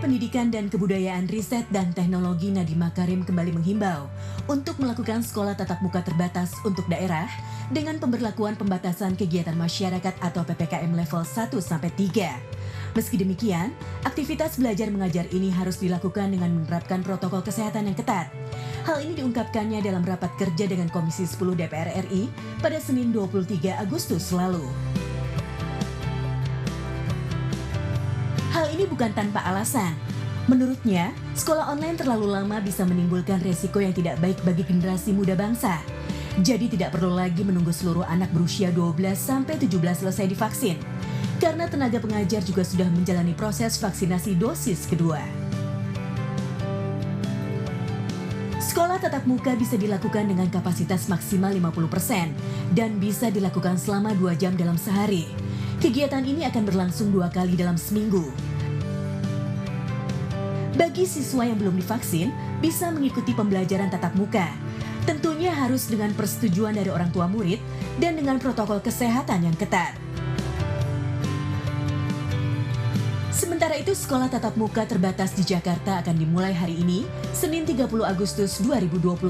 Pendidikan dan Kebudayaan Riset dan Teknologi Nadiem Makarim kembali menghimbau untuk melakukan sekolah tatap muka terbatas untuk daerah dengan pemberlakuan pembatasan kegiatan masyarakat atau PPKM level 1-3. Meski demikian, aktivitas belajar mengajar ini harus dilakukan dengan menerapkan protokol kesehatan yang ketat. Hal ini diungkapkannya dalam rapat kerja dengan Komisi 10 DPR RI pada Senin 23 Agustus lalu. Hal ini bukan tanpa alasan. Menurutnya, sekolah online terlalu lama bisa menimbulkan resiko yang tidak baik bagi generasi muda bangsa. Jadi tidak perlu lagi menunggu seluruh anak berusia 12-17 selesai divaksin. Karena tenaga pengajar juga sudah menjalani proses vaksinasi dosis kedua. Sekolah tatap muka bisa dilakukan dengan kapasitas maksimal 50% dan bisa dilakukan selama 2 jam dalam sehari. Kegiatan ini akan berlangsung 2 kali dalam seminggu. Bagi siswa yang belum divaksin, bisa mengikuti pembelajaran tatap muka. Tentunya harus dengan persetujuan dari orang tua murid dan dengan protokol kesehatan yang ketat. Sementara itu, sekolah tatap muka terbatas di Jakarta akan dimulai hari ini, Senin 30 Agustus 2021.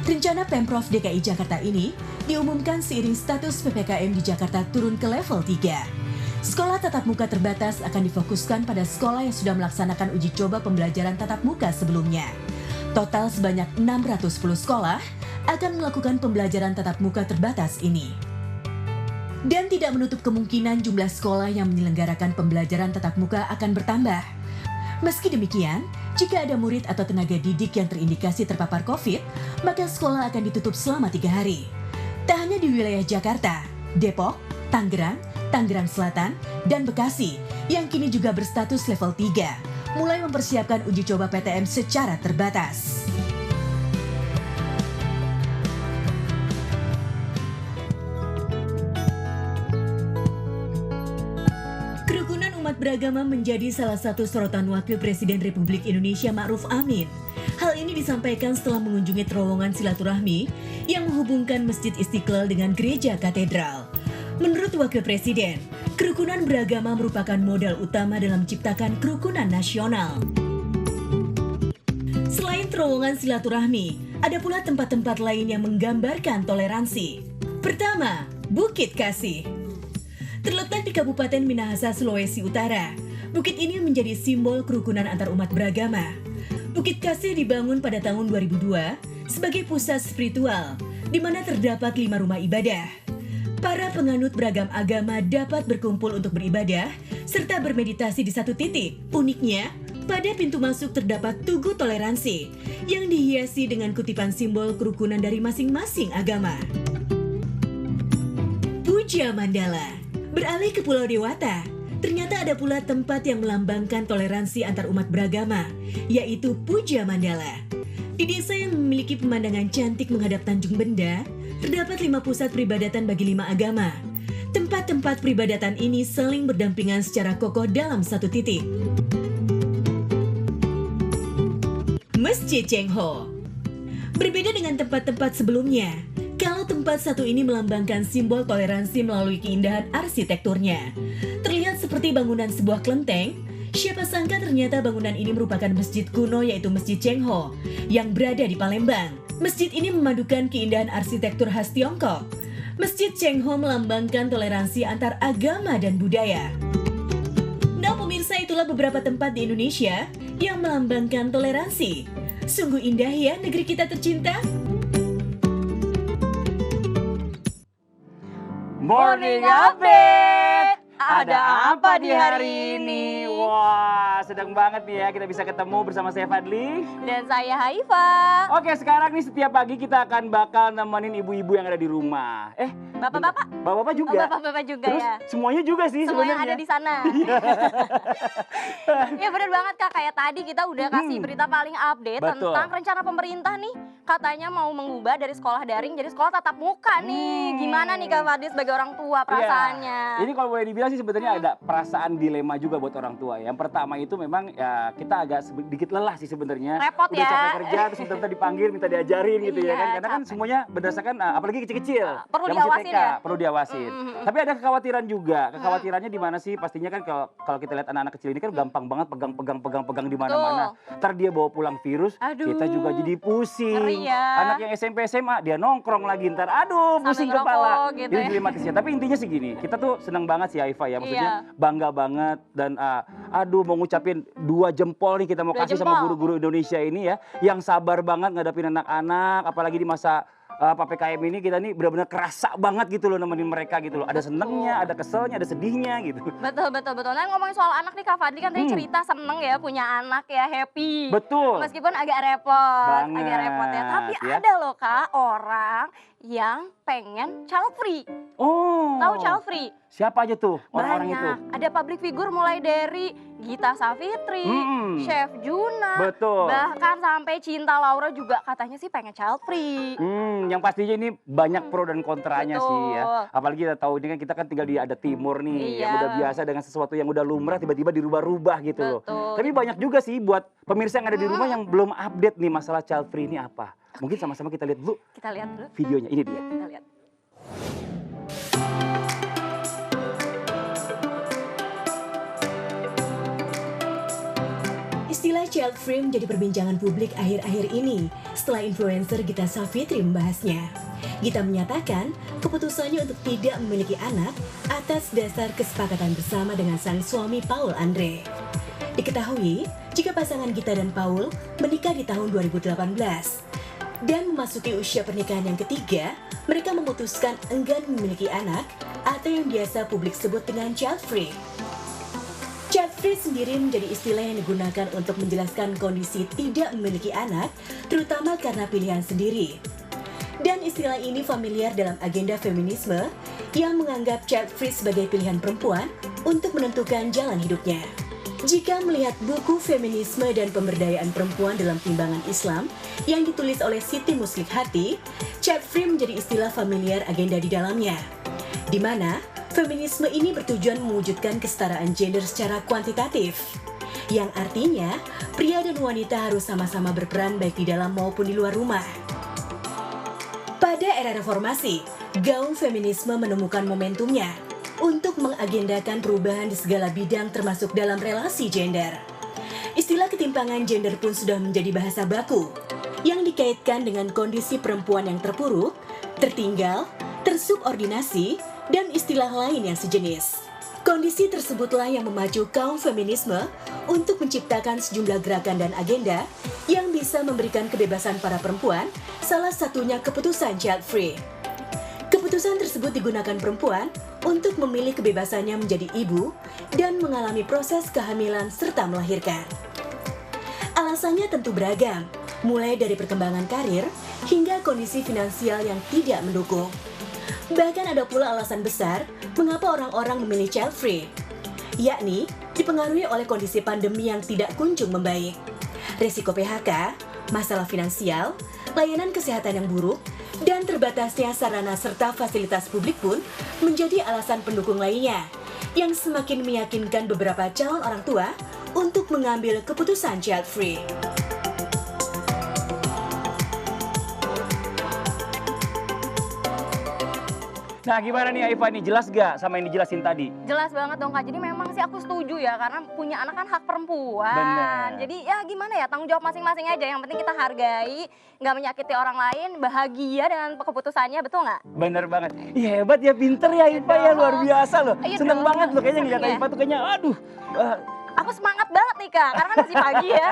Rencana Pemprov DKI Jakarta ini diumumkan seiring status PPKM di Jakarta turun ke level 3. Sekolah tatap muka terbatas akan difokuskan pada sekolah yang sudah melaksanakan uji coba pembelajaran tatap muka sebelumnya. Total sebanyak 610 sekolah akan melakukan pembelajaran tatap muka terbatas ini. Dan tidak menutup kemungkinan jumlah sekolah yang menyelenggarakan pembelajaran tatap muka akan bertambah. Meski demikian, jika ada murid atau tenaga didik yang terindikasi terpapar COVID, maka sekolah akan ditutup selama 3 hari. Tak hanya di wilayah Jakarta, Depok, Tangerang, Tangerang Selatan, dan Bekasi yang kini juga berstatus level 3, mulai mempersiapkan uji coba PTM secara terbatas. Kerukunan umat beragama menjadi salah satu sorotan Wakil Presiden Republik Indonesia Ma'ruf Amin. Hal ini disampaikan setelah mengunjungi terowongan silaturahmi yang menghubungkan Masjid Istiqlal dengan Gereja Katedral. Menurut Wakil Presiden, kerukunan beragama merupakan modal utama dalam menciptakan kerukunan nasional. Selain terowongan silaturahmi, ada pula tempat-tempat lain yang menggambarkan toleransi. Pertama, Bukit Kasih. Terletak di Kabupaten Minahasa, Sulawesi Utara, bukit ini menjadi simbol kerukunan antar umat beragama. Bukit Kasih dibangun pada tahun 2002 sebagai pusat spiritual, di mana terdapat 5 rumah ibadah. Para penganut beragam agama dapat berkumpul untuk beribadah serta bermeditasi di satu titik. Uniknya, pada pintu masuk terdapat tugu toleransi yang dihiasi dengan kutipan simbol kerukunan dari masing-masing agama. Puja Mandala. Beralih ke Pulau Dewata, ternyata ada pula tempat yang melambangkan toleransi antar umat beragama, yaitu Puja Mandala. Di desa yang memiliki pemandangan cantik menghadap Tanjung Benda, terdapat 5 pusat peribadatan bagi 5 agama. Tempat-tempat peribadatan ini saling berdampingan secara kokoh dalam satu titik. Masjid Cengho. Berbeda dengan tempat-tempat sebelumnya, kalau tempat satu ini melambangkan simbol toleransi melalui keindahan arsitekturnya. Terlihat seperti bangunan sebuah kelenteng, siapa sangka ternyata bangunan ini merupakan masjid kuno yaitu Masjid Cengho yang berada di Palembang. Masjid ini memadukan keindahan arsitektur khas Tiongkok. Masjid Cengho melambangkan toleransi antar agama dan budaya. Nah pemirsa, itulah beberapa tempat di Indonesia yang melambangkan toleransi. Sungguh indah ya negeri kita tercinta. Morning Update! Ada apa di hari ini? Wah, sedang banget nih ya kita bisa ketemu bersama saya Fadli. Dan saya Haifa. Oke, sekarang nih setiap pagi kita akan bakal nemenin ibu-ibu yang ada di rumah. Bapak-bapak? Bapak-bapak juga? Oh, bapak-bapak juga. Terus ya? semuanya juga sih Semua yang sebenarnya. ada di sana. Ya benar banget Kak, kayak tadi kita udah kasih berita paling update. Betul. Tentang rencana pemerintah nih. Katanya mau mengubah dari sekolah daring jadi sekolah tatap muka nih. Gimana nih Kak Fadli sebagai orang tua perasaannya? Iya. Ini kalau boleh dibilang sih sebenarnya ada perasaan dilema juga buat orang tua. Yang pertama itu memang ya kita agak sedikit lelah sih sebenarnya. Repot Udah ya. capek kerja terus minta dipanggil, minta diajarin gitu ya Iya, kan. Karena kan capek. semuanya berdasarkan apalagi kecil-kecil. Perlu yang masih diawasin mereka, ya? perlu diawasin. Tapi ada kekhawatiran juga. Kekhawatirannya di mana sih? Pastinya kan kalau kita lihat anak-anak kecil ini kan gampang banget pegang di mana-mana. Ntar dia bawa pulang virus, Aduh. kita juga jadi pusing. Ngeri ya. Anak yang SMP SMA dia nongkrong lagi ntar, aduh Sampai pusing ngerokok kepala. gitu Ini ya. dilematisnya. Tapi intinya sih gini, kita tuh senang banget sih Aifa ya. Maksudnya Iya. bangga banget dan aduh mau ngucapin 2 jempol nih kita mau 2 kasih sama jempol. guru-guru Indonesia ini ya. Yang sabar banget ngadapin anak-anak, apalagi di masa PPKM ini kita nih benar-benar kerasa banget gitu loh nemenin mereka gitu loh. Ada senengnya, ada keselnya, ada sedihnya gitu. Betul. Nah ngomongin soal anak nih Kak Fadli kan tadi cerita seneng ya punya anak ya, happy. Betul. Meskipun agak repot, Banget, ya. Tapi ya. ada loh Kak orang yang pengen child free. Oh. Tahu child free? Siapa aja tuh orang-orang itu? Banyak. Ada public figure mulai dari Gita Savitri, Chef Juna, Betul. bahkan sampai Cinta Laura juga katanya sih pengen child free. Yang pastinya ini banyak pro dan kontranya sih ya. Betul. Apalagi kita tahu ini kan kita kan tinggal di ada timur nih yang Iya. udah biasa dengan sesuatu yang udah lumrah tiba-tiba dirubah-rubah gitu loh. Betul. Tapi banyak juga sih buat pemirsa yang ada di rumah yang belum update nih masalah child free ini apa. Mungkin sama-sama kita lihat dulu Kita lihat dulu. videonya. Ini dia. Kita lihat. Istilah child free menjadi perbincangan publik akhir-akhir ini setelah influencer Gita Savitri membahasnya. Gita menyatakan keputusannya untuk tidak memiliki anak atas dasar kesepakatan bersama dengan sang suami Paul Andre. Diketahui jika pasangan Gita dan Paul menikah di tahun 2018 dan memasuki usia pernikahan yang ketiga, mereka memutuskan enggan memiliki anak atau yang biasa publik sebut dengan child free. Child free sendiri menjadi istilah yang digunakan untuk menjelaskan kondisi tidak memiliki anak, terutama karena pilihan sendiri. Dan istilah ini familiar dalam agenda feminisme yang menganggap child free sebagai pilihan perempuan untuk menentukan jalan hidupnya. Jika melihat buku Feminisme dan Pemberdayaan Perempuan dalam Timbangan Islam yang ditulis oleh Siti Muslik Hati, child free menjadi istilah familiar agenda di dalamnya, di mana feminisme ini bertujuan mewujudkan kesetaraan gender secara kuantitatif, yang artinya pria dan wanita harus sama-sama berperan baik di dalam maupun di luar rumah. Pada era reformasi, gaung feminisme menemukan momentumnya untuk mengagendakan perubahan di segala bidang termasuk dalam relasi gender. Istilah ketimpangan gender pun sudah menjadi bahasa baku yang dikaitkan dengan kondisi perempuan yang terpuruk, tertinggal, tersubordinasi, dan istilah lain yang sejenis. Kondisi tersebutlah yang memacu kaum feminisme untuk menciptakan sejumlah gerakan dan agenda yang bisa memberikan kebebasan para perempuan, salah satunya keputusan child free. Keputusan tersebut digunakan perempuan untuk memilih kebebasannya menjadi ibu dan mengalami proses kehamilan serta melahirkan. Alasannya tentu beragam, mulai dari perkembangan karir hingga kondisi finansial yang tidak mendukung. Bahkan ada pula alasan besar mengapa orang-orang memilih child free, yakni dipengaruhi oleh kondisi pandemi yang tidak kunjung membaik. Risiko PHK, masalah finansial, layanan kesehatan yang buruk, dan terbatasnya sarana serta fasilitas publik pun menjadi alasan pendukung lainnya yang semakin meyakinkan beberapa calon orang tua untuk mengambil keputusan child free. Nah gimana nih Aifa nih, jelas gak sama yang dijelasin tadi? Jelas banget dong Kak, jadi memang sih aku setuju ya karena punya anak kan hak perempuan. Bener. Jadi ya gimana ya, tanggung jawab masing-masing aja, yang penting kita hargai, nggak menyakiti orang lain, bahagia dengan keputusannya, betul nggak? Bener banget. Ih hebat ya, pinter ya Aifa ya, luar biasa loh. Iya Seneng dong. banget loh kayaknya ngeliat Iya. Aifa tuh kayaknya aduh. Aku semangat banget nih Kak, karena kan masih pagi ya.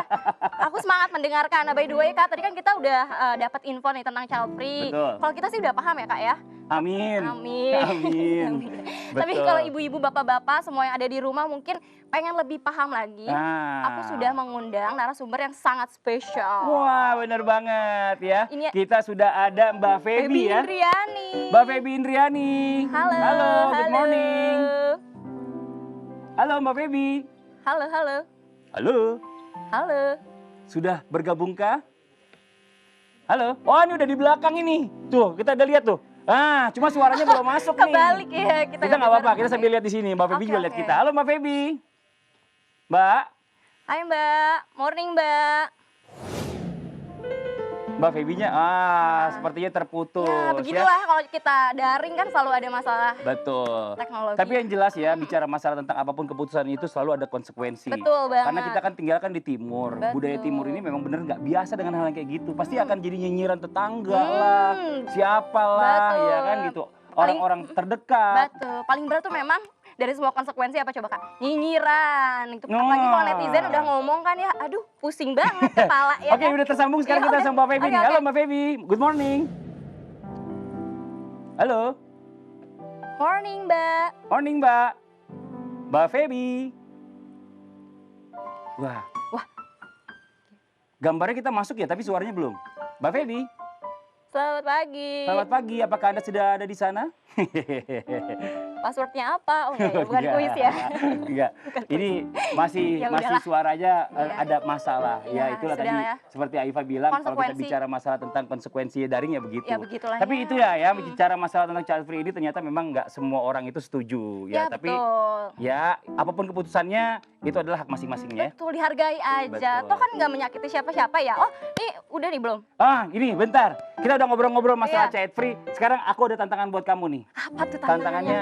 Aku semangat mendengarkan. Nah by the way Kak, tadi kan kita udah dapat info nih tentang child free. Betul. Kalau kita sih udah paham ya Kak ya. Amin. Amin. Amin. Tapi Betul. kalau ibu-ibu, bapak-bapak, semua yang ada di rumah mungkin pengen lebih paham lagi. Nah. Aku sudah mengundang narasumber yang sangat spesial. Wah bener banget ya. Ini- Kita sudah ada Mbak Feby ya. Indriani. Mbak Feby Indriani. Halo. Halo, good morning. Halo Mbak Feby. Halo, halo. Halo. Halo. Sudah bergabungkah? Halo. Oh ini udah di belakang ini. Tuh kita udah lihat tuh. Ah, cuma suaranya belum masuk nih. Kebalik ya kita. Kita nggak apa-apa, kita sambil lihat di sini. Mbak Feby Oke, juga lihat oke. kita. Halo Mbak Feby. Mbak. Hai Mbak, morning Mbak. Mbak Feby-nya sepertinya terputus. Ya begitulah kalau kita daring kan selalu ada masalah Betul. teknologi. Tapi yang jelas ya, bicara masalah tentang apapun keputusan itu selalu ada konsekuensi. Betul banget. Karena kita kan tinggal kan di timur. Betul. Budaya timur ini memang bener nggak biasa dengan hal yang kayak gitu. Pasti akan jadi nyinyiran tetangga lah, siapalah, Betul. ya kan gitu. Orang-orang terdekat. Betul. Paling berat tuh memang dari semua konsekuensi apa coba Kak? Nyinyiran. Itu apalagi kalau netizen udah ngomong kan ya, aduh pusing banget kepala ya. Oke, udah tersambung sekarang Ya kita udah. sama Mbak Feby Oke, nih. oke. Halo Mbak Feby, good morning. Halo, Morning Mbak. morning Mbak. Mbak Feby. Wah. Gambarnya kita masuk ya, tapi suaranya belum. Mbak Feby, Selamat pagi. selamat pagi. Apakah Anda sudah ada di sana? Passwordnya apa? Oh enggak ya, bukan Enggak. kuis ya. Enggak. Ini masih Ya masih udahlah. suaranya Iya. ada masalah. Ya, Ya, itulah sudah tadi ya. seperti Aifa bilang kalau kita Konsekuensi. bicara masalah tentang konsekuensi daring ya begitu. Ya begitulah Tapi ya. itu ya bicara masalah tentang child free ini ternyata memang nggak semua orang itu setuju Ya, ya. Tapi betul. ya apapun keputusannya itu adalah hak masing-masingnya. Betul, dihargai aja. Betul. Toh kan nggak menyakiti siapa-siapa ya. Oh, ini udah nih belum? Ini bentar. Kita udah ngobrol-ngobrol masalah Iya. child free. Sekarang aku ada tantangan buat kamu nih. Apa tuh Tantangannya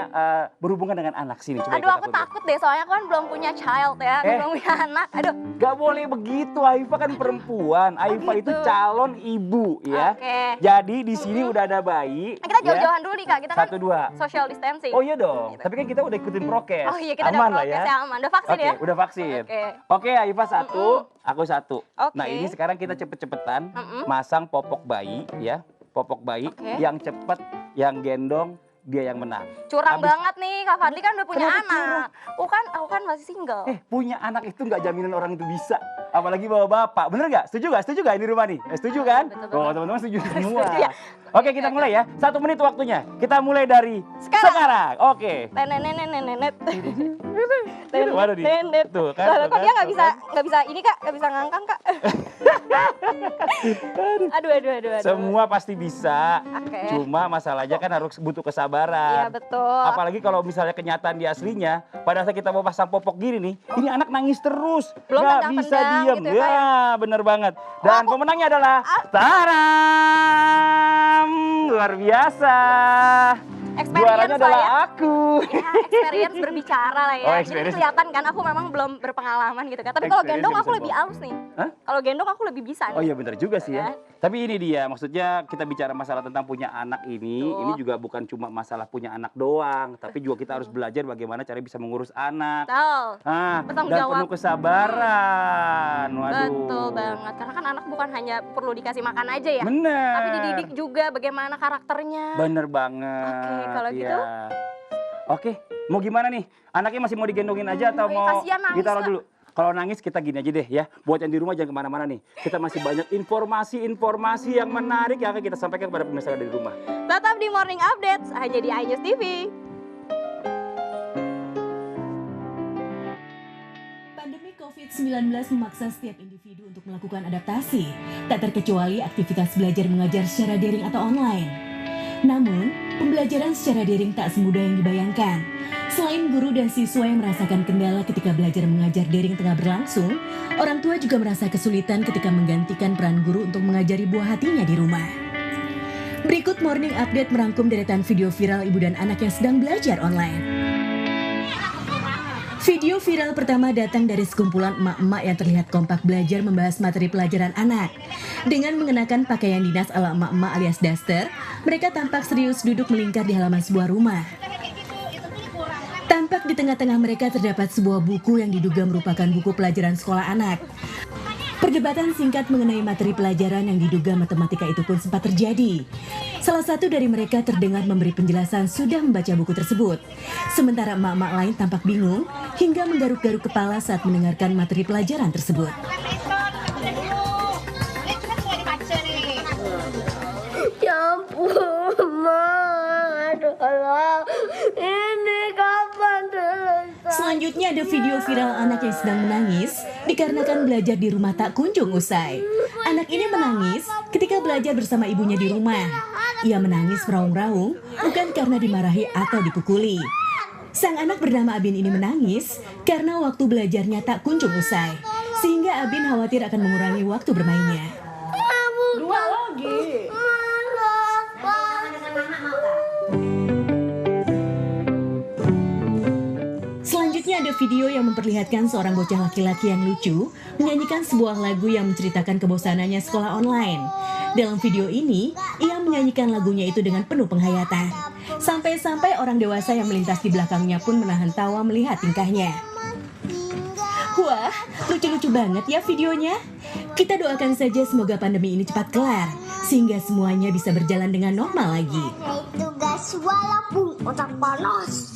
berhubungan dengan anak sini. Coba Aduh, ikut aku dulu. takut deh soalnya aku kan belum punya child ya, belum punya anak. Aduh. Gak boleh begitu, Aifa kan perempuan. Aifa itu gitu. calon ibu ya. Oke. Jadi di sini udah ada bayi. Kita ya. jauh-jauhan dulu nih Kak, kita kan 1, 2. social distancing. Oh iya dong. Tapi kan kita udah ikutin prokes. Oh iya, kita aman udah lah ya. prokes aman. Udah vaksin Oke, ya? udah vaksin. Oke. Oke, Aifa 1, aku 1. Oke. Nah, ini sekarang kita cepet-cepetan masang popok bayi ya. Popok bayi Oke. yang cepet, yang gendong, dia yang menang. Curang Abis- banget nih, Kak Fadli kan udah punya Kenapa anak. Aku kan masih single. Punya anak itu nggak jaminan orang itu bisa. Apalagi bawa bapak. Bener nggak? Setuju nggak? Setuju nggak ini rumah nih? Setuju kan? Betul, Oh, betul. teman-teman setuju semua. Setuju ya? Oke, kita mulai ya. 1 menit waktunya. Kita mulai dari sekarang. Oke. Nenet. Itu baru nih. Nenet. Tuh kan. Kok tuh dia kan, nggak bisa ini Kak, nggak bisa ngangkang Kak. Aduh. Semua pasti bisa. Oke. Cuma masalahnya kan harus butuh kesabaran. Iya betul. Apalagi kalau misalnya kenyataan di aslinya, pada saat kita mau pasang popok gini nih, ini anak nangis terus, Belum nggak tendang-tendang bisa diem. gitu ya, Kak, Ya, bener banget. Dan pemenangnya adalah Taram, luar biasa. Experience Juaranya lah adalah ya. aku. Ya, experience berbicara lah ya. Oh, Jadi experience. kelihatan kan aku memang belum berpengalaman gitu kan. Tapi kalau Experience gendong yang aku bisa lebih dibawa. halus nih. Hah? Kalau gendong aku lebih bisa nih. Oh iya bener juga sih ya. Ya. Tapi ini dia, maksudnya kita bicara masalah tentang punya anak ini Betul. juga bukan cuma masalah punya anak doang, tapi juga kita harus belajar bagaimana cara bisa mengurus anak. Betul. Bertanggung Dan jawab. penuh kesabaran. Waduh. Betul banget. Karena kan anak bukan hanya perlu dikasih makan aja ya. Bener. Tapi dididik juga bagaimana karakternya. Bener banget. Oke, kalau iya. gitu. Oke, mau gimana nih? Anaknya masih mau digendongin aja atau Oh, iya, mau kasihan nangis, ditaruh Kak. dulu? Kalau nangis kita gini aja deh ya. Buat yang di rumah jangan kemana-mana nih. Kita masih banyak informasi-informasi yang menarik yang akan kita sampaikan kepada pemirsa di rumah. Tetap di Morning Updates hanya di iNews TV. Pandemi COVID-19 memaksa setiap individu untuk melakukan adaptasi, tak terkecuali aktivitas belajar mengajar secara daring atau online. Namun, pembelajaran secara daring tak semudah yang dibayangkan. Selain guru dan siswa yang merasakan kendala ketika belajar mengajar daring tengah berlangsung, orang tua juga merasa kesulitan ketika menggantikan peran guru untuk mengajari buah hatinya di rumah. Berikut Morning Update merangkum deretan video viral ibu dan anak yang sedang belajar online. Video viral pertama datang dari sekumpulan emak-emak yang terlihat kompak belajar membahas materi pelajaran anak. Dengan mengenakan pakaian dinas ala emak-emak alias daster, mereka tampak serius duduk melingkar di halaman sebuah rumah. Tampak di tengah-tengah mereka terdapat sebuah buku yang diduga merupakan buku pelajaran sekolah anak. Perdebatan singkat mengenai materi pelajaran yang diduga matematika itu pun sempat terjadi. Salah satu dari mereka terdengar memberi penjelasan sudah membaca buku tersebut. Sementara emak-emak lain tampak bingung hingga menggaruk-garuk kepala saat mendengarkan materi pelajaran tersebut. Ya ampun, Ma. Aduh, Allah. Ini kapan selesai? Selanjutnya ada video viral anak yang sedang menangis dikarenakan belajar di rumah tak kunjung usai. Anak ini menangis ketika belajar bersama ibunya di rumah. Ia menangis meraung-raung bukan karena dimarahi atau dipukuli. Sang anak bernama Abin ini menangis karena waktu belajarnya tak kunjung usai. Sehingga Abin khawatir akan mengurangi waktu bermainnya. Selanjutnya ada video yang memperlihatkan seorang bocah laki-laki yang lucu menyanyikan sebuah lagu yang menceritakan kebosanannya sekolah online. Dalam video ini, ia menyanyikan lagunya itu dengan penuh penghayatan. Sampai-sampai orang dewasa yang melintas di belakangnya pun menahan tawa melihat tingkahnya. Wah, lucu-lucu banget ya videonya. Kita doakan saja semoga pandemi ini cepat kelar, sehingga semuanya bisa berjalan dengan normal lagi. Tugas walaupun otak panas.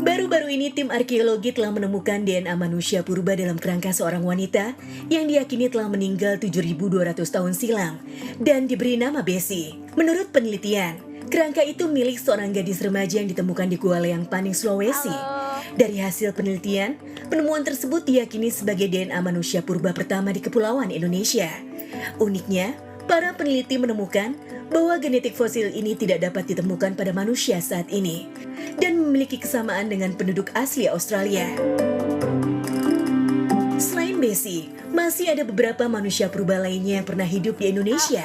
Baru-baru ini tim arkeologi telah menemukan DNA manusia purba dalam kerangka seorang wanita yang diyakini telah meninggal 7.200 tahun silam dan diberi nama Bessie. Menurut penelitian, kerangka itu milik seorang gadis remaja yang ditemukan di Gua Leang Paning, Sulawesi. Dari hasil penelitian, penemuan tersebut diyakini sebagai DNA manusia purba pertama di Kepulauan Indonesia. Uniknya, para peneliti menemukan bahwa genetik fosil ini tidak dapat ditemukan pada manusia saat ini dan memiliki kesamaan dengan penduduk asli Australia. Selain Bessie, masih ada beberapa manusia purba lainnya yang pernah hidup di Indonesia.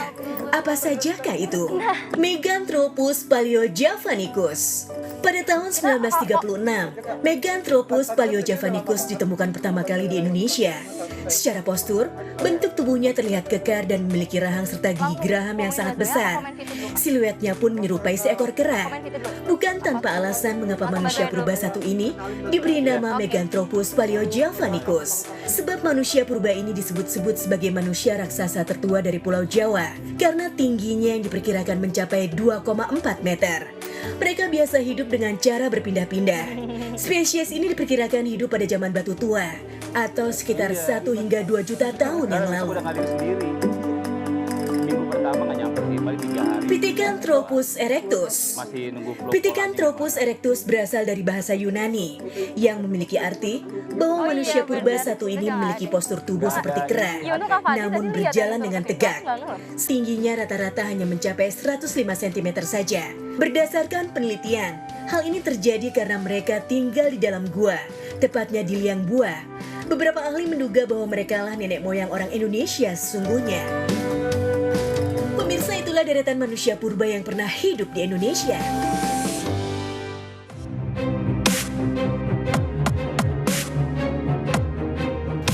Apa sajakah itu? Meganthropus paleojavanicus. Pada tahun 1936, Meganthropus paleojavanicus ditemukan pertama kali di Indonesia. Secara postur, bentuk tubuhnya terlihat kekar dan memiliki rahang serta gigi geraham yang sangat besar. Siluetnya pun menyerupai seekor kera. Bukan tanpa alasan mengapa manusia purba satu ini diberi nama Meganthropus paleojavanicus. Sebab manusia purba ini disebut-sebut sebagai manusia raksasa tertua dari Pulau Jawa karena tingginya yang diperkirakan mencapai 2,4 meter. Mereka biasa hidup dengan cara berpindah-pindah. Spesies ini diperkirakan hidup pada zaman batu tua atau sekitar 1 hingga 2 juta tahun yang lalu. Udah ngalir sendiri. Minggu pertama nggak nyampe sih, paling 3 hari. Pithecanthropus erectus. Masih nunggu vlog. Pithecanthropus erectus berasal dari bahasa Yunani yang memiliki arti bahwa manusia purba satu ini memiliki postur tubuh seperti kera, namun berjalan dengan tegak. Tingginya rata-rata hanya mencapai 105 cm saja. Berdasarkan penelitian, hal ini terjadi karena mereka tinggal di dalam gua, tepatnya di liang buah. Beberapa ahli menduga bahwa mereka lah nenek moyang orang Indonesia sesungguhnya. Pemirsa, itulah deretan manusia purba yang pernah hidup di Indonesia.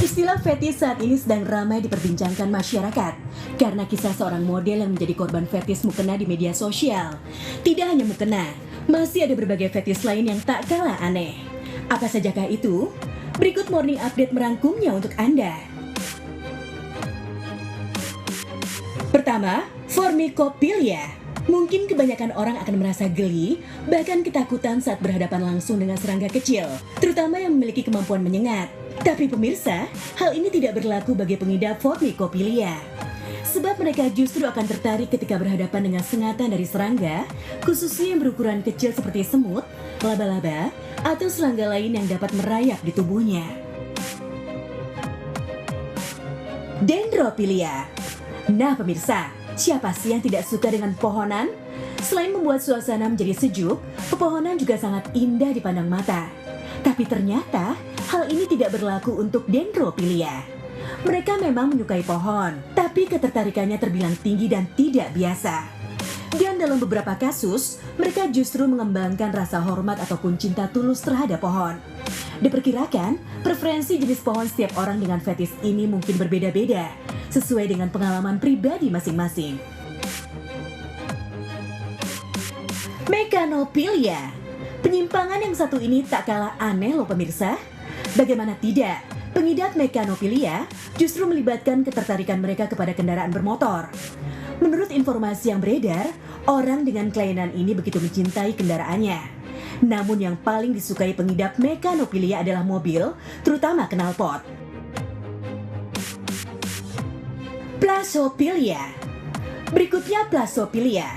Istilah fetis saat ini sedang ramai diperbincangkan masyarakat karena kisah seorang model yang menjadi korban fetis mukena di media sosial. Tidak hanya mukena, masih ada berbagai fetis lain yang tak kalah aneh. Apa sajakah itu? Berikut Morning Update merangkumnya untuk Anda. Pertama, Formicophilia. Mungkin kebanyakan orang akan merasa geli, bahkan ketakutan saat berhadapan langsung dengan serangga kecil, terutama yang memiliki kemampuan menyengat. Tapi pemirsa, hal ini tidak berlaku bagi pengidap Formicophilia. Sebab mereka justru akan tertarik ketika berhadapan dengan sengatan dari serangga, khususnya yang berukuran kecil seperti semut, laba-laba, atau serangga lain yang dapat merayap di tubuhnya. Dendrophilia. Nah pemirsa, siapa sih yang tidak suka dengan pepohonan? Selain membuat suasana menjadi sejuk, pepohonan juga sangat indah dipandang mata. Tapi ternyata, hal ini tidak berlaku untuk Dendrophilia. Mereka memang menyukai pohon, tapi ketertarikannya terbilang tinggi dan tidak biasa. Dan dalam beberapa kasus, mereka justru mengembangkan rasa hormat ataupun cinta tulus terhadap pohon. Diperkirakan, preferensi jenis pohon setiap orang dengan fetis ini mungkin berbeda-beda, sesuai dengan pengalaman pribadi masing-masing. Mechanophilia. Penyimpangan yang satu ini tak kalah aneh loh pemirsa. Bagaimana tidak, pengidap Mechanophilia justru melibatkan ketertarikan mereka kepada kendaraan bermotor. Menurut informasi yang beredar, orang dengan kelainan ini begitu mencintai kendaraannya. Namun yang paling disukai pengidap Mechanophilia adalah mobil, terutama knalpot. Plasophilia. Berikutnya Plasophilia.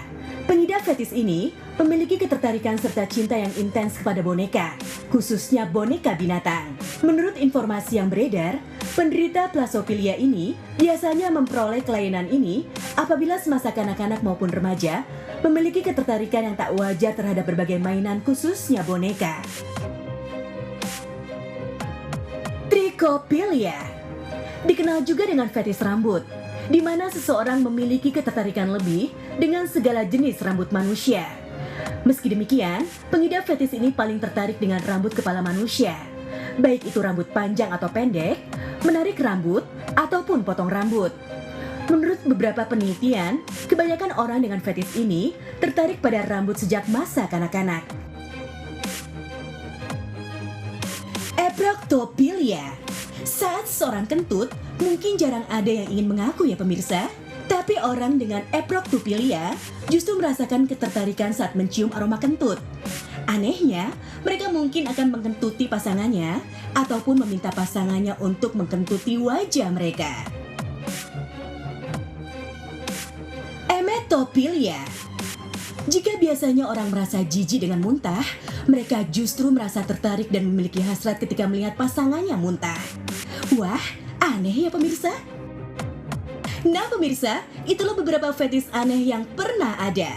Pengidap fetis ini memiliki ketertarikan serta cinta yang intens kepada boneka, khususnya boneka binatang. Menurut informasi yang beredar, penderita Plasophilia ini biasanya memperoleh kelainan ini apabila semasa kanak-kanak maupun remaja memiliki ketertarikan yang tak wajar terhadap berbagai mainan khususnya boneka. Trichophilia dikenal juga dengan fetis rambut, di mana seseorang memiliki ketertarikan lebih dengan segala jenis rambut manusia. Meski demikian, pengidap fetis ini paling tertarik dengan rambut kepala manusia, baik itu rambut panjang atau pendek, menarik rambut, ataupun potong rambut. Menurut beberapa penelitian, kebanyakan orang dengan fetis ini tertarik pada rambut sejak masa kanak-kanak. Eproctophilia. Saat seorang kentut, mungkin jarang ada yang ingin mengaku ya pemirsa, tapi orang dengan eproctophilia justru merasakan ketertarikan saat mencium aroma kentut. Anehnya, mereka mungkin akan mengkentuti pasangannya ataupun meminta pasangannya untuk mengkentuti wajah mereka. Emetophilia. Jika biasanya orang merasa jijik dengan muntah, mereka justru merasa tertarik dan memiliki hasrat ketika melihat pasangannya muntah. Wah, aneh ya pemirsa? Nah pemirsa, itulah beberapa fetis aneh yang pernah ada.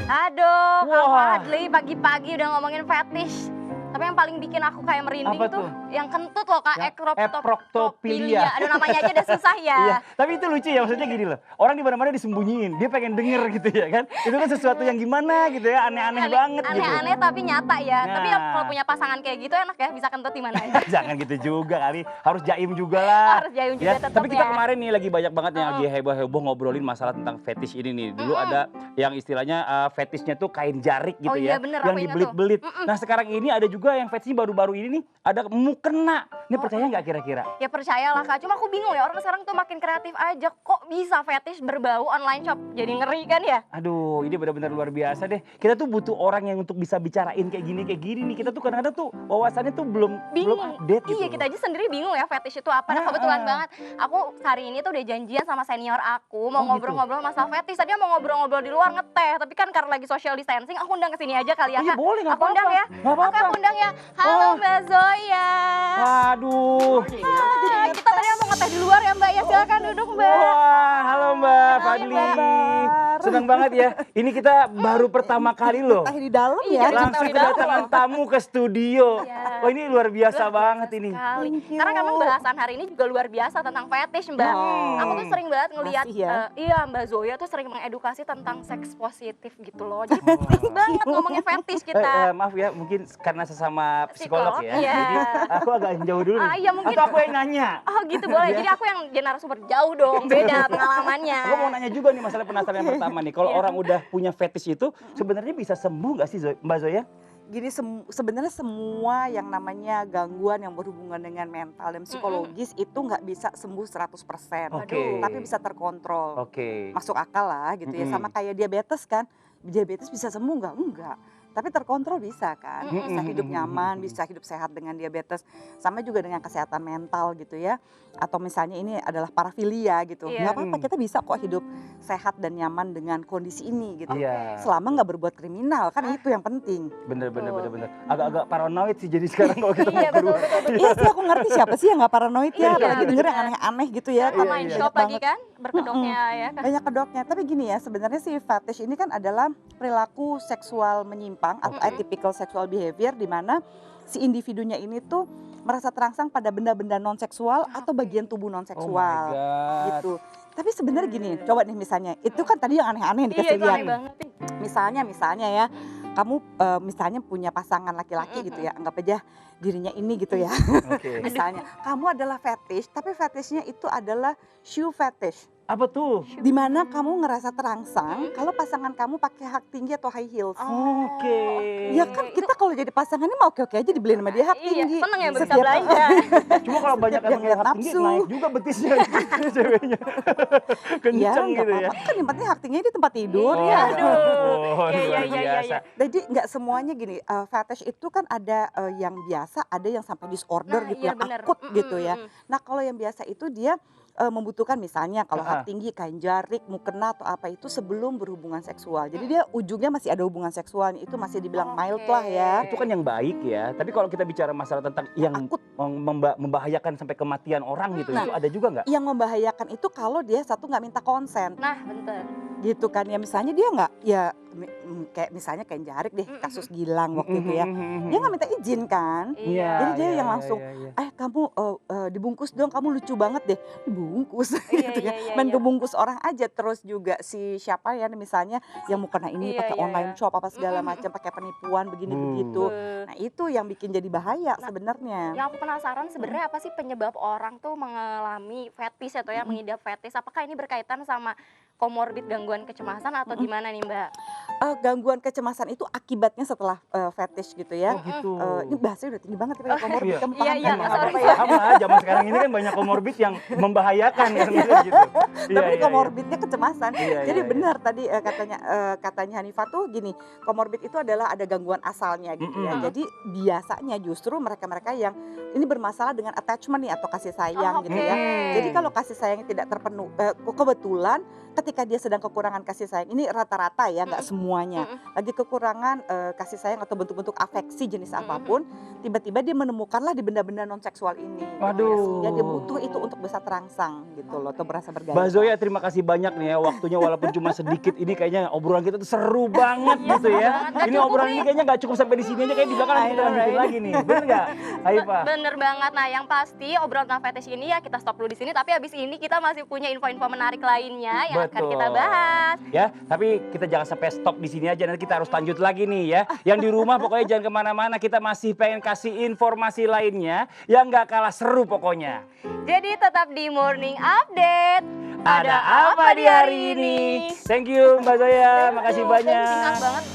Aduh, Kak Wah. Fadli pagi-pagi udah ngomongin fetish. Tapi yang paling bikin aku kayak merinding Apa tuh tuh? yang kentut loh Kak, Yang Eproctophilia. Eproctophilia. Aduh namanya aja udah susah ya. Iya, tapi itu lucu ya, maksudnya gini loh. Orang di mana-mana disembunyiin, dia pengen denger gitu ya kan. Itu kan sesuatu yang gimana gitu ya, aneh-aneh banget gitu. Aneh-aneh tapi nyata ya. Tapi ya Nah. kalau punya pasangan kayak gitu enak ya, bisa kentut di mana aja. Jangan gitu juga kali, harus jaim juga lah. Harus jaim juga tetep Tapi kita ya. kemarin nih lagi banyak banget yang lagi heboh-heboh ngobrolin masalah tentang fetish ini nih. Dulu ada yang istilahnya fetishnya tuh kain jarik gitu Oh iya, ya, bener, yang aku ingat dibelit-belit. Nah sekarang ini ada juga yang fetishnya baru-baru ini nih, ada mukena. Ini percaya nggak kira-kira? Ya percayalah Kak, cuma aku bingung ya orang sekarang tuh makin kreatif aja. Kok bisa fetish berbau online shop? Jadi ngeri kan ya? Aduh, ini benar-benar luar biasa deh. Kita tuh butuh orang yang untuk bisa bicarain kayak gini nih. Kita tuh kadang-kadang tuh wawasannya tuh belum update gitu. Iya, kita aja sendiri bingung ya fetish itu apa. Nah, kebetulan banget aku hari ini tuh udah janjian sama senior aku mau Oh, ngobrol-ngobrol masalah fetish. Tadinya mau ngobrol-ngobrol di luar ngeteh, tapi kan karena lagi social distancing, aku undang ke sini aja kali ya, Iya Kak. boleh, nggak Aku undang apa-apa. ya. Nggak apa-apa. Oke, aku undang ya. Halo Oh. Mbak Zoya. Aduh. Kita tadinya mau ngeteh di luar ya Mbak ya. Silakan duduk Mbak. Wah, halo Mbak Hai, Fadli. Mbak. Senang banget ya. Ini kita baru pertama kali loh. Teh di dalam Iya, ya. Langsung di dalam. kedatangan tamu ke studio. Iya. Wah ini luar biasa Luar banget biasa ini. sekali. Thank you. Karena memang bahasan hari ini juga luar biasa tentang fetish Mbak. Aku tuh sering banget ngelihat Masih ya? iya Mbak Zoya tuh sering mengedukasi tentang seks positif gitu loh. Jadi penting banget ngomongin fetish kita. Maaf ya, mungkin karena sesama psikolog ya. Iya. Jadi aku agak jauh dulu nih. Iya, mungkin. Atau aku yang nanya. Oh gitu boleh. Jadi aku yang jadi narasumber jauh dong. Beda pengalamannya. Aku mau nanya juga nih masalah penasaran yang pertama nih. Kalau Iya. orang udah punya fetish itu sebenarnya bisa sembuh nggak sih Mbak Zoya? Gini sebenarnya semua yang namanya gangguan yang berhubungan dengan mental dan psikologis itu nggak bisa sembuh 100%. Oke. Tapi bisa terkontrol. Oke. Masuk akal lah gitu ya. Sama kayak diabetes kan. Diabetes bisa sembuh nggak? Enggak. Tapi terkontrol bisa kan. Bisa hidup nyaman, bisa hidup sehat dengan diabetes. Sama juga dengan kesehatan mental gitu ya. Atau misalnya ini adalah parafilia gitu. Iya. Nggak apa-apa, kita bisa kok hidup sehat dan nyaman dengan kondisi ini gitu. Iya. Selama nggak berbuat kriminal, kan itu yang penting. Bener. Betul. Agak-agak paranoid sih jadi sekarang kalau kita Iya ngobrol. betul. Iya sih, aku ngerti siapa sih yang nggak paranoid ya. Iya, Apalagi denger yang benar. aneh-aneh gitu ya. Sama Iya, main iya. shop Banyak lagi banget. kan berkedoknya ya. Banyak kedoknya, tapi gini ya, sebenarnya si fetish ini kan adalah perilaku seksual menyimpang atau atypical sexual behavior, di mana si individunya ini tuh merasa terangsang pada benda-benda non seksual atau bagian tubuh non Oh my seksual God. gitu. Tapi sebenarnya gini, coba nih misalnya, itu kan tadi yang aneh-aneh yang Iya dikasih itu lihat. aneh banget nih. Misalnya ya, kamu misalnya punya pasangan laki-laki gitu ya, anggap aja dirinya ini gitu ya. Oke. Misalnya, kamu adalah fetish, tapi fetishnya itu adalah shoe fetish. Apa tuh? Di mana kamu ngerasa terangsang kalau pasangan kamu pakai hak tinggi atau high heels. Oke. Ya kan kita kalau jadi pasangannya mau oke-oke aja dibeliin sama dia hak Iya, tinggi. seneng ya bisa Setiap- belanja. Cuma kalau banyak Setiap emang yang lihat hak tinggi nafsu. naik juga betisnya ceweknya. Ya Kenceng nggak gitu ya. apa-apa, kan yang penting hak tingginya di tempat tidur Iya, ya. aduh. Oh, Iya, luar iya, biasa. Jadi nggak semuanya gini, fetish itu kan ada yang biasa, ada yang sampai disorder Nah, gitu, iya yang bener. akut gitu ya. Nah kalau yang biasa itu dia membutuhkan misalnya kalau hak tinggi, kain jarik, mukena atau apa itu sebelum berhubungan seksual. Jadi dia ujungnya masih ada hubungan seksualnya, itu masih dibilang mild lah ya. Itu kan yang baik ya. Tapi kalau kita bicara masalah tentang yang Akut. membahayakan sampai kematian orang gitu, itu ada juga nggak? Yang membahayakan itu kalau dia satu nggak minta konsen. Nah, bener. Gitu kan ya, misalnya dia nggak ya kayak misalnya kain jarik deh, kasus Gilang waktu itu ya, dia nggak minta izin kan. Iya, Jadi dia iya, yang iya, langsung, iya, iya. kamu dibungkus dong, kamu lucu banget deh, dibungkus Iya, gitu iya, ya, iya, main iya. kebungkus orang aja. Terus juga si siapa ya misalnya yang mau kena ini Iya, pakai iya, online iya. shop apa segala macam, pakai penipuan begini begitu. Nah itu yang bikin jadi bahaya sebenarnya. Yang aku penasaran sebenarnya apa sih penyebab orang tuh mengalami fetish atau ya mengidap fetish? Apakah ini berkaitan sama komorbid gangguan kecemasan atau gimana nih Mbak? Gangguan kecemasan itu akibatnya setelah fetish gitu ya. Oh gitu. Ini bahasanya udah tinggi banget ya, komorbid. Iya. Kamu Iya, paham iya, kan sorry, apa ya? Sama, zaman sekarang ini kan banyak komorbid yang membahayakan kan gitu. Tapi komorbidnya kecemasan. Iya, Jadi iya, benar tadi katanya Hanifah tuh gini, komorbid itu adalah ada gangguan asalnya gitu ya. Jadi biasanya justru mereka-mereka yang ini bermasalah dengan attachment nih atau kasih sayang gitu ya. Jadi kalau kasih sayangnya tidak terpenuh, kebetulan ketika dia sedang kekurangan kasih sayang, ini rata-rata ya, nggak semuanya. Lagi kekurangan kasih sayang atau bentuk-bentuk afeksi jenis apapun, tiba-tiba dia menemukanlah di benda-benda non seksual ini. Gitu ya. Waduh. Sehingga dia butuh itu untuk bisa terangsang gitu loh, atau berasa bergairah. Mbak Zoya, terima kasih banyak nih ya, waktunya walaupun cuma sedikit. Ini kayaknya obrolan kita tuh seru banget gitu ya. Nggak Ini cukup obrolan nih. ini kayaknya nggak cukup sampai di sini aja, kayak di belakang nanti kita lanjutin lagi nih. Bener nggak, Haifah? Bener banget. Nah, yang pasti obrolan tentang fetish ini ya kita stop dulu di sini. Tapi habis ini kita masih punya info-info menarik lainnya yang akan kita bahas. Ya, tapi kita jangan sampai stop di sini aja. Nanti kita harus lanjut lagi nih ya. Yang di rumah pokoknya jangan kemana-mana. Kita masih pengen kasih informasi lainnya yang nggak kalah seru pokoknya. Jadi tetap di Morning Update. Ada apa di hari ini? Thank you Mbak Zoya, makasih banyak. Singkat banget.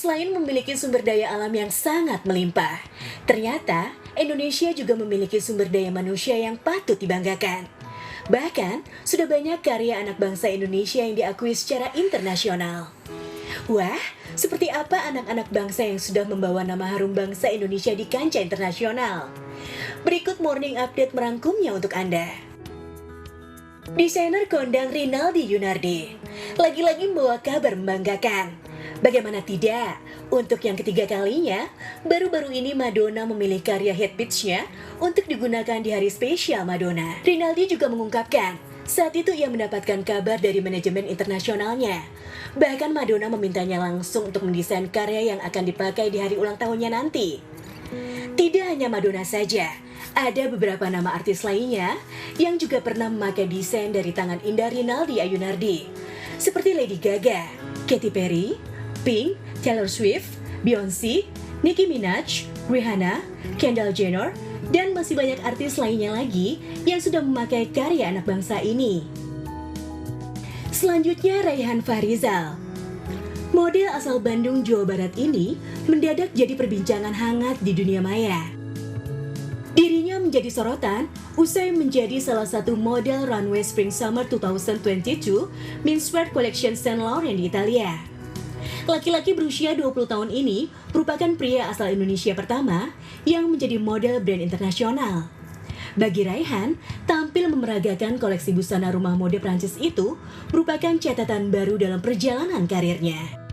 Selain memiliki sumber daya alam yang sangat melimpah, ternyata Indonesia juga memiliki sumber daya manusia yang patut dibanggakan. Bahkan, sudah banyak karya anak bangsa Indonesia yang diakui secara internasional. Wah, seperti apa anak-anak bangsa yang sudah membawa nama harum bangsa Indonesia di kancah internasional? Berikut Morning Update merangkumnya untuk Anda. Desainer kondang Rinaldi Yunardi lagi-lagi membawa kabar membanggakan. Bagaimana tidak, untuk yang ketiga kalinya, baru-baru ini Madonna memilih karya hit pitch-nya untuk digunakan di hari spesial Madonna. Rinaldi juga mengungkapkan, saat itu ia mendapatkan kabar dari manajemen internasionalnya. Bahkan Madonna memintanya langsung untuk mendesain karya yang akan dipakai di hari ulang tahunnya nanti. Tidak hanya Madonna saja, ada beberapa nama artis lainnya yang juga pernah memakai desain dari tangan indah Rinaldi Ayunardi, seperti Lady Gaga, Katy Perry, Pink, Taylor Swift, Beyonce, Nicki Minaj, Rihanna, Kendall Jenner, dan masih banyak artis lainnya lagi yang sudah memakai karya anak bangsa ini. Selanjutnya Raihan Fahrizal. Model asal Bandung, Jawa Barat ini mendadak jadi perbincangan hangat di dunia maya. Dirinya menjadi sorotan usai menjadi salah satu model runway Spring Summer 2022 Menswear Collection Saint Laurent di Italia. Laki-laki berusia 20 tahun ini merupakan pria asal Indonesia pertama yang menjadi model brand internasional. Bagi Raihan, tampil memeragakan koleksi busana rumah mode Prancis itu merupakan catatan baru dalam perjalanan karirnya.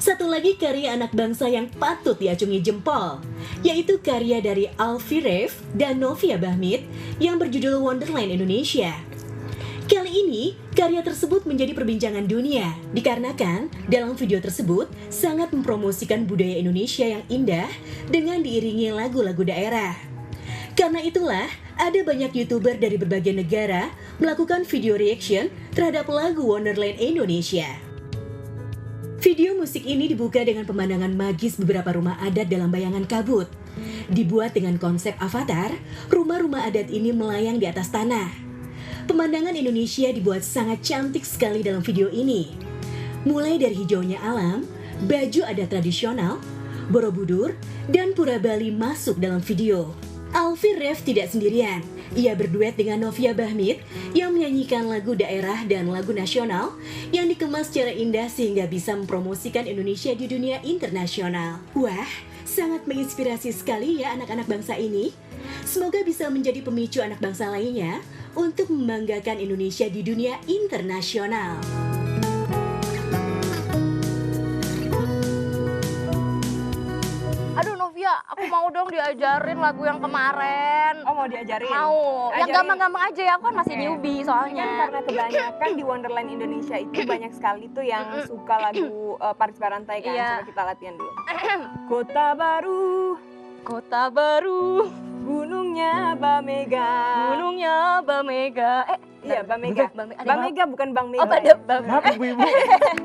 Satu lagi karya anak bangsa yang patut diacungi jempol, yaitu karya dari Alfie Rev dan Novia Bahmit yang berjudul Wonderland Indonesia. Kali ini, karya tersebut menjadi perbincangan dunia dikarenakan dalam video tersebut sangat mempromosikan budaya Indonesia yang indah dengan diiringi lagu-lagu daerah. Karena itulah, ada banyak YouTuber dari berbagai negara melakukan video reaction terhadap lagu Wonderland Indonesia. Video musik ini dibuka dengan pemandangan magis beberapa rumah adat dalam bayangan kabut. Dibuat dengan konsep avatar, rumah-rumah adat ini melayang di atas tanah. Pemandangan Indonesia dibuat sangat cantik sekali dalam video ini. Mulai dari hijaunya alam, baju adat tradisional, Borobudur, dan Pura Bali masuk dalam video. Alfie Rev tidak sendirian. Ia berduet dengan Novia Bahmit yang menyanyikan lagu daerah dan lagu nasional yang dikemas secara indah sehingga bisa mempromosikan Indonesia di dunia internasional. Wah, sangat menginspirasi sekali ya anak-anak bangsa ini. Semoga bisa menjadi pemicu anak bangsa lainnya untuk membanggakan Indonesia di dunia internasional. Aduh Novia, aku mau dong diajarin lagu yang kemarin. Oh, mau diajarin? Mau, yang Ajarin. gampang-gampang aja ya, aku kan masih Oke. newbie Ini soalnya. kan karena kebanyakan di Wonderland Indonesia itu banyak sekali tuh yang suka lagu Paris Barantai kan. Iya. Coba kita latihan dulu. Kota baru, Kota baru, gunungnya Bamega. gunungnya Bamega. Iya, Bamega. Ada Bamega bukan Bang Mega. Oh, pada Bamega. Maaf ibu-ibu,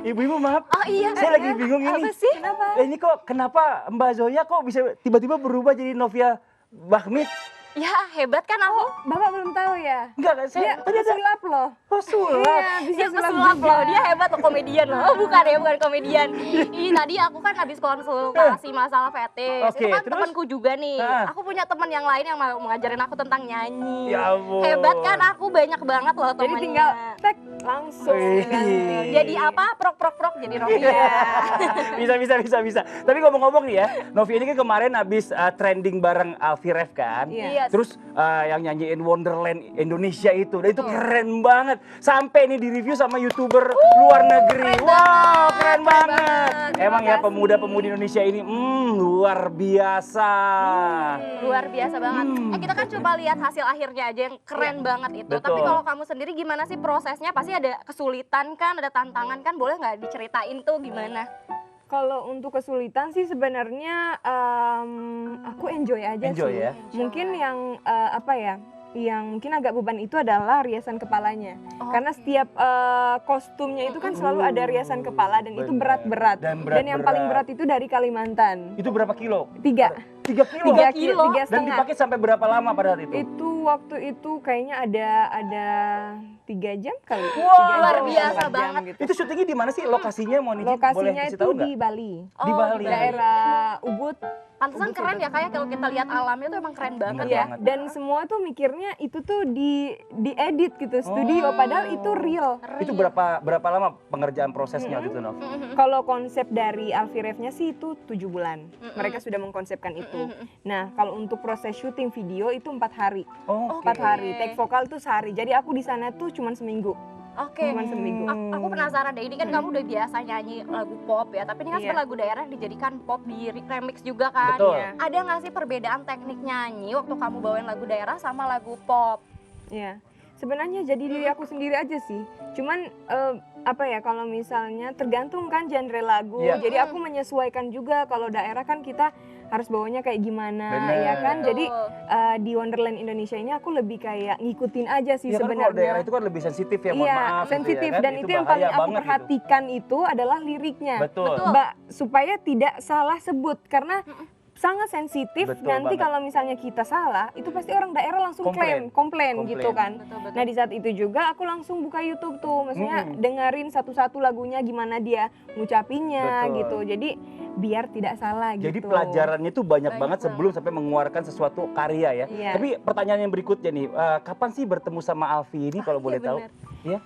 ibu-ibu maaf. Oh iya. Saya lagi bingung ini. Apa sih? Ini kok kenapa Mbak Zoya kok bisa tiba-tiba berubah jadi Novia Bahmit? Ya hebat kan aku. Oh, Bapak belum tahu ya? Enggak kan saya Dia tadi ada sulap loh. oh sulap. Iya, bisa Dia sulap pesulap juga. loh, dia hebat loh, komedian loh. Oh bukan ya, bukan komedian. Ih tadi aku kan habis konsultasi masalah fetis. Oke, Itu kan terus? temanku juga nih. Ah. Aku punya teman yang lain yang mau ngajarin aku tentang nyanyi. Ya ampun. Hebat kan aku, banyak banget loh Jadi temennya. tinggal tek langsung Wih. ganti. Jadi apa? Prok jadi Novia. Iya. bisa. Tapi ngomong-ngomong nih ya, Novia ini kan kemarin habis trending bareng Alfie Rev kan. Iya. Terus yang nyanyiin Wonderland Indonesia itu, dan itu keren banget. Sampai ini di review sama YouTuber luar negeri. Wow, keren banget. Emang ya pemuda-pemudi Indonesia ini luar biasa. Luar biasa banget. Hmm. Kita kan coba lihat hasil akhirnya aja yang keren banget itu. Betul. Tapi kalau kamu sendiri gimana sih prosesnya? Pasti ada kesulitan kan, ada tantangan kan? Boleh nggak diceritain tuh gimana? Kalau untuk kesulitan sih sebenarnya aku enjoy aja Enjoy sih. ya? Mungkin yang apa ya? Yang mungkin agak beban itu adalah riasan kepalanya. Karena setiap kostumnya itu kan selalu ada riasan kepala dan itu Bener. berat-berat. Dan yang paling berat itu dari Kalimantan. Itu berapa kilo? 3 3 kilo? 3 kilo. kilo, 3 Dan setengah. dipakai sampai berapa lama pada saat itu? Itu waktu itu kayaknya ada 3 jam kali. Wow. 3 Luar jam, biasa 4 jam banget. gitu. Itu syutingnya di mana sih? Lokasinya mau boleh Lokasinya kasih itu tahu di nggak? Bali. Di Bali. Daerah Ubud. Pantesan keren ya kayak kalau kita lihat alamnya tuh emang keren banget Bener ya. banget. Dan semua tuh mikirnya itu tuh diedit gitu studio padahal itu real. Itu berapa lama pengerjaan prosesnya waktu itu, Nov? Kalau konsep dari Alfie Rev-nya sih itu 7 bulan. Mereka sudah mengkonsepkan itu. Nah, kalau untuk proses syuting video itu 4 hari. Oh, 4 hari. Take vokal tuh sehari. Jadi aku di sana tuh cuman seminggu. Oke. Cuman seminggu. Aku penasaran deh, ini kan kamu udah biasa nyanyi lagu pop ya, tapi ini kan Iya. sebenarnya lagu daerah dijadikan pop, di remix juga kan. Betul. Iya. Ada nggak sih perbedaan teknik nyanyi waktu kamu bawain lagu daerah sama lagu pop? Iya. Sebenarnya jadi diri aku sendiri aja sih. Cuman apa ya kalau misalnya tergantung kan genre lagu. Iya. Jadi aku menyesuaikan juga kalau daerah kan kita harus bawanya kayak gimana Bener. ya kan. Betul. Jadi di Wonderland Indonesia ini aku lebih kayak ngikutin aja sih Iya kan kalau daerah sebenarnya. itu kan lebih sensitif ya, mohon Iya, maaf. gitu sensitif ya kan? dan itu yang bahaya paling aku banget gitu. perhatikan itu adalah liriknya. Betul. Mbak, supaya tidak salah sebut karena sangat sensitif. Betul Nanti banget. kalau misalnya kita salah, itu pasti orang daerah langsung komplain gitu kan. Betul. Nah di saat itu juga aku langsung buka YouTube tuh, maksudnya dengerin satu-satu lagunya gimana dia ngucapinnya Betul. gitu. Jadi biar tidak salah gitu. Jadi pelajarannya tuh banyak Banyak banget sebelum sampai mengeluarkan sesuatu karya ya. Iya. Tapi pertanyaan yang berikutnya nih, kapan sih bertemu sama Alfie ini kalau boleh tahu? bener. Iya.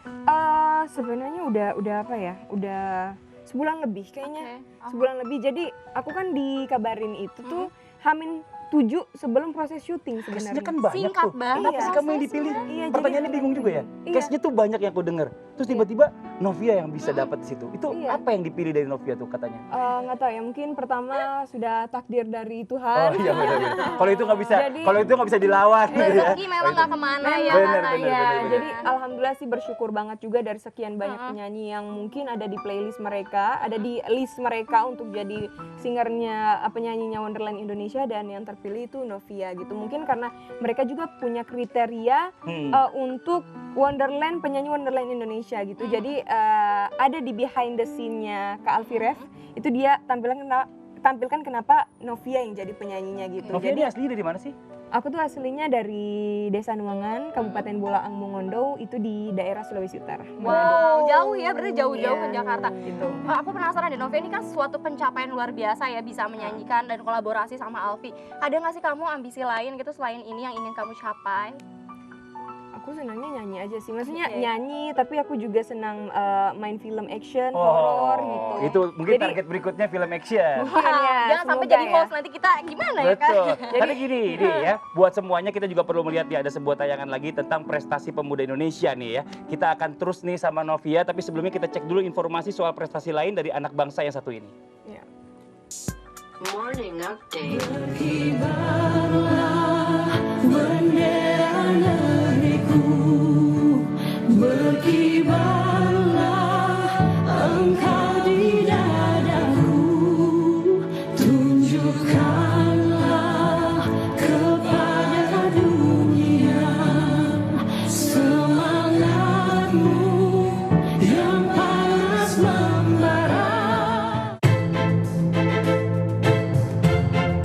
Sebenarnya udah apa ya? Udah sebulan lebih kayaknya. Oke. Sebulan lebih. Jadi aku kan dikabarin itu tuh Hamin setuju sebelum proses syuting sebenarnya. Case-nya kan banyak Singkat tuh. banget Kenapa sih kamu yang prosesnya. dipilih? Iya, Pertanyaannya jadi- bingung juga ya. Iya. Case-nya tuh banyak yang aku dengar. Terus tiba-tiba Novia yang bisa dapat di situ. Itu Iya. apa yang dipilih dari Novia tuh katanya? Nggak tahu ya, mungkin pertama sudah takdir dari Oh Tuhan. iya benar. Kalau itu nggak bisa, Jadi- kalau itu nggak bisa dilawan. gitu ya. Rezeki memang nggak kemana ya Bener, katanya. bener. Jadi alhamdulillah sih bersyukur banget juga dari sekian banyak penyanyi yang mungkin ada di playlist mereka, ada di list mereka untuk jadi singernya penyanyinya Wonderland Indonesia, dan yang terpilih itu Novia gitu. Mungkin karena mereka juga punya kriteria untuk penyanyi Wonderland Indonesia gitu. Jadi ada di behind the scene-nya Kak Alfie Rev, itu dia tampilkan kenapa Novia yang jadi penyanyinya gitu. Novia Jadi ini aslinya dari mana sih? aku tuh aslinya dari Desa Nuangan, Kabupaten Bolaang Mongondo, itu di daerah Sulawesi Utara. Wow, jauh ya, berarti jauh-jauh ke Iya, Jakarta. gitu. Aku penasaran deh, Novia ini kan suatu pencapaian luar biasa ya, bisa menyanyikan dan kolaborasi sama Alfie. Ada nggak sih kamu ambisi lain gitu selain ini yang ingin kamu capai? Aku senangnya nyanyi aja sih, maksudnya Oke. nyanyi, tapi aku juga senang main film action, horor gitu. Itu mungkin Jadi- target berikutnya film action. Mungkin ya, Jangan sampai semoga jadi ya. host nanti kita gimana ya kan? Betul. Tapi gini ya, buat semuanya kita juga perlu melihat ya, ada sebuah tayangan lagi tentang prestasi pemuda Indonesia nih ya. Kita akan terus nih sama Novia, tapi sebelumnya kita cek dulu informasi soal prestasi lain dari anak bangsa yang satu ini. Iya. Morning update.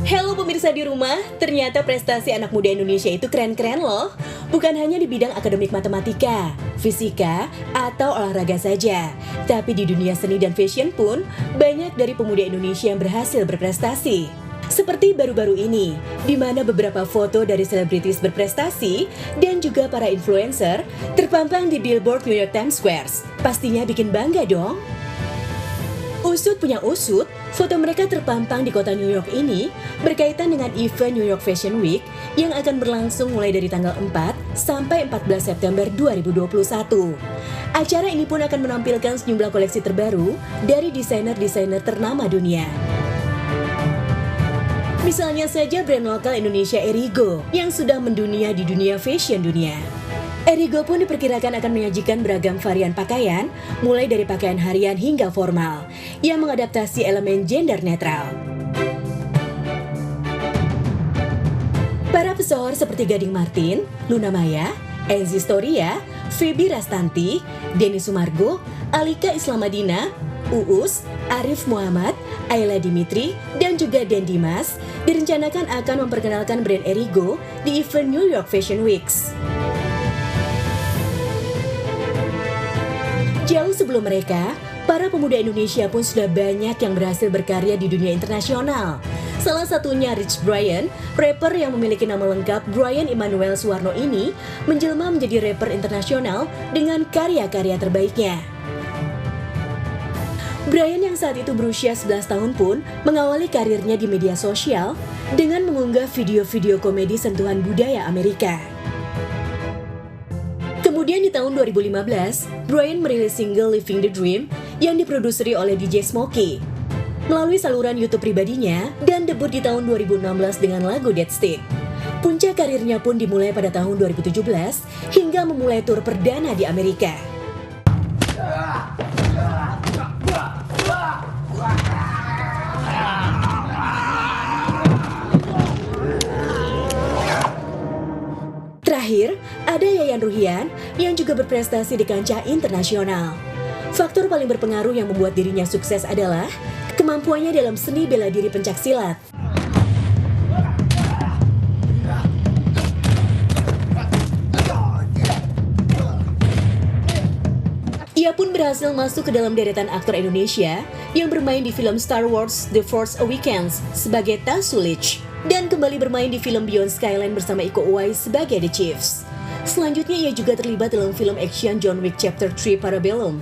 Halo pemirsa di rumah, ternyata prestasi anak muda Indonesia itu keren-keren loh. Bukan hanya di bidang akademik matematika, fisika, atau olahraga saja. Tapi di dunia seni dan fashion pun, banyak dari pemuda Indonesia yang berhasil berprestasi. Seperti baru-baru ini, di mana beberapa foto dari selebritis berprestasi dan juga para influencer terpampang di billboard New York Times Square. Pastinya bikin bangga dong. Usut punya usut, foto mereka terpampang di kota New York ini berkaitan dengan event New York Fashion Week yang akan berlangsung mulai dari tanggal 4 sampai 14 September 2021. Acara ini pun akan menampilkan sejumlah koleksi terbaru dari desainer-desainer ternama dunia. Misalnya saja brand lokal Indonesia Erigo yang sudah mendunia di dunia fashion dunia. Erigo pun diperkirakan akan menyajikan beragam varian pakaian, mulai dari pakaian harian hingga formal, yang mengadaptasi elemen gender netral. Para pesohor seperti Gading Martin, Luna Maya, Enzi Storia, Feby Rastanti, Denny Sumargo, Alika Islamadina, Uus, Arif Muhammad, Ayla Dimitri, dan juga Den Dimas direncanakan akan memperkenalkan brand Erigo di event New York Fashion Weeks. Jauh sebelum mereka, para pemuda Indonesia pun sudah banyak yang berhasil berkarya di dunia internasional. Salah satunya Rich Brian, rapper yang memiliki nama lengkap Brian Emmanuel Suwarno ini menjelma menjadi rapper internasional dengan karya-karya terbaiknya. Brian yang saat itu berusia 11 tahun pun mengawali karirnya di media sosial dengan mengunggah video-video komedi sentuhan budaya Amerika. Kemudian di tahun 2015, Brian merilis single Living the Dream yang diproduseri oleh DJ Smokey melalui saluran YouTube pribadinya dan debut di tahun 2016 dengan lagu Dead Stick. Puncak karirnya pun dimulai pada tahun 2017 hingga memulai tur perdana di Amerika. Terakhir, ada Yayan Ruhian yang juga berprestasi di kancah internasional. Faktor paling berpengaruh yang membuat dirinya sukses adalah kemampuannya dalam seni bela diri pencaksilat. Ia pun berhasil masuk ke dalam deretan aktor Indonesia yang bermain di film Star Wars The Force Awakens sebagai Tasulich dan kembali bermain di film Beyond Skyline bersama Iko Uwais sebagai The Chiefs. Selanjutnya ia juga terlibat dalam film action John Wick Chapter 3 Parabellum.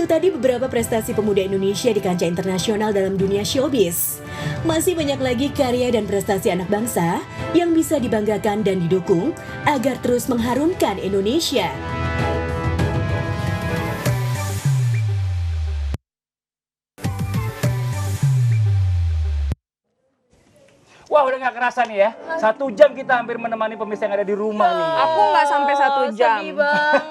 Itu tadi beberapa prestasi pemuda Indonesia di kancah internasional dalam dunia showbiz. Masih banyak lagi karya dan prestasi anak bangsa yang bisa dibanggakan dan didukung agar terus mengharumkan Indonesia. Wah, udah gak kerasa nih ya. 1 jam kita hampir menemani pemirsa yang ada di rumah nih. Aku nggak sampai 1 jam. Sedih banget.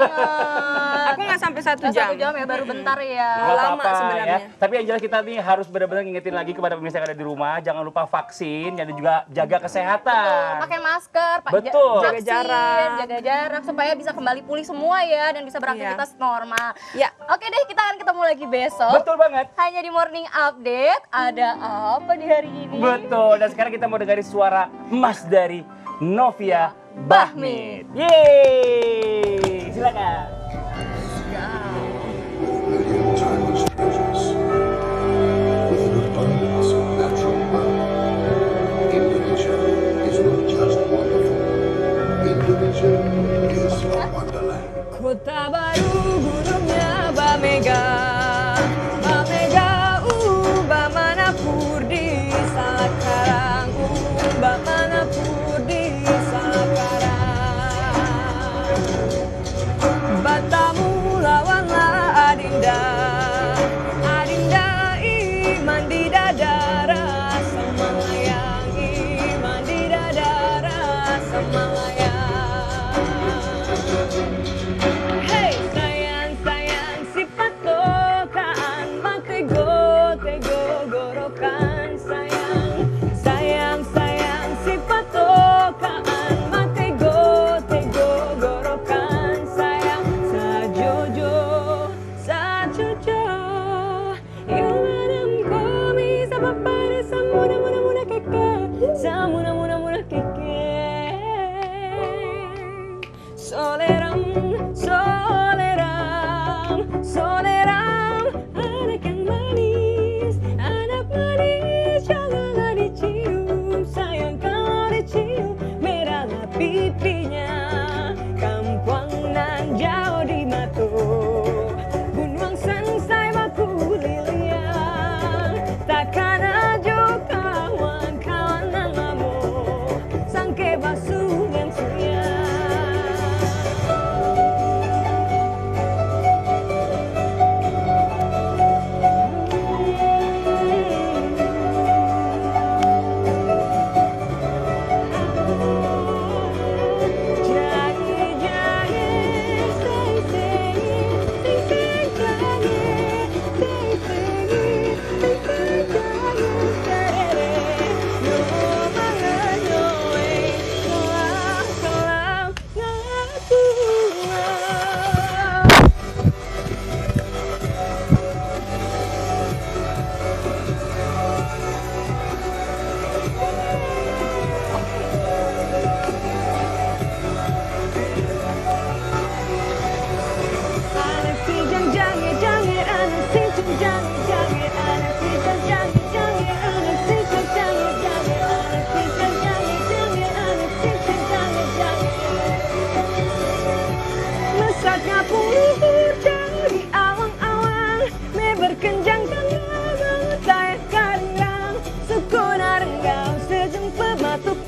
Aku nggak sampai 1 Nggak jam. 1 jam ya, baru bentar ya. Nggak lama apa-apa sebenarnya. ya. Tapi yang jelas kita nih harus benar-benar ngingetin lagi kepada pemirsa yang ada di rumah, jangan lupa vaksin dan juga jaga kesehatan. Pakai masker, Betul. Jaga jarak. jaga jarak supaya bisa kembali pulih semua ya dan bisa beraktivitas normal. Ya. Oke deh, kita akan ketemu lagi besok. Betul banget. Hanya di Morning Update. Ada apa di hari ini? Betul. Dan sekarang kita mau dengerin suara emas dari Novia Bahmit. Yeay. Silakan. Million timeless treasures. With an abundance of natural wealth, Indonesia is not just wonderful. Indonesia is a wonderland. Kota baru gunungnya Bamega.